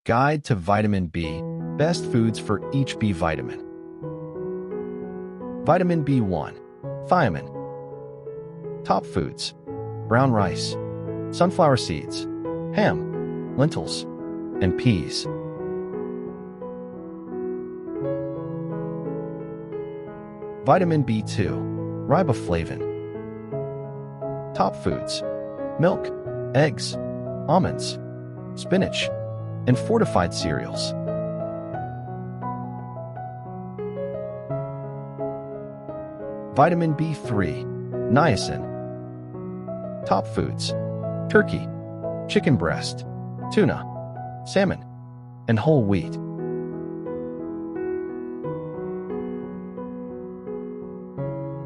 Guide to Vitamin B, best foods for each B vitamin. Vitamin B1, thiamine. Top foods: brown rice, sunflower seeds, ham, lentils, and peas. Vitamin B2, riboflavin. Top foods: milk, eggs, almonds, spinach, and fortified cereals. Vitamin B3, niacin. Top foods: turkey, chicken breast, tuna, salmon, and whole wheat.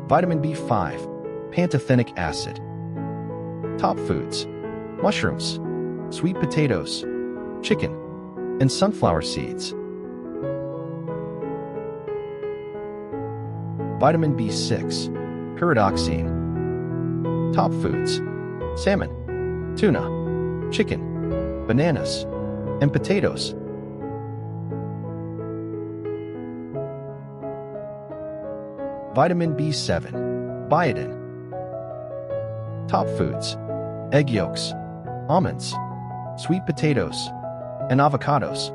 Vitamin B5, pantothenic acid. Top foods: mushrooms, sweet potatoes, chicken, and sunflower seeds. Vitamin B6, pyridoxine. Top foods: salmon, tuna, chicken, bananas, and potatoes. Vitamin B7, biotin. Top foods: egg yolks, almonds, sweet potatoes, and avocados.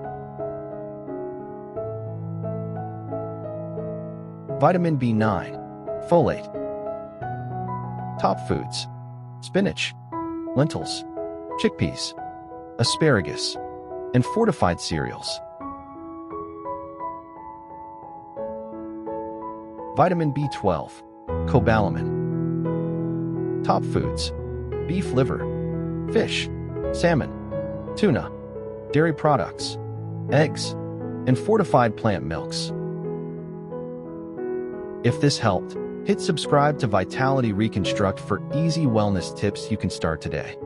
Vitamin B9, folate. Top foods: spinach, lentils, chickpeas, asparagus, and fortified cereals. Vitamin B12, cobalamin. Top foods: beef liver, fish, salmon, tuna, dairy products, eggs, and fortified plant milks. If this helped, hit subscribe to Vitality Reconstruct for easy wellness tips you can start today.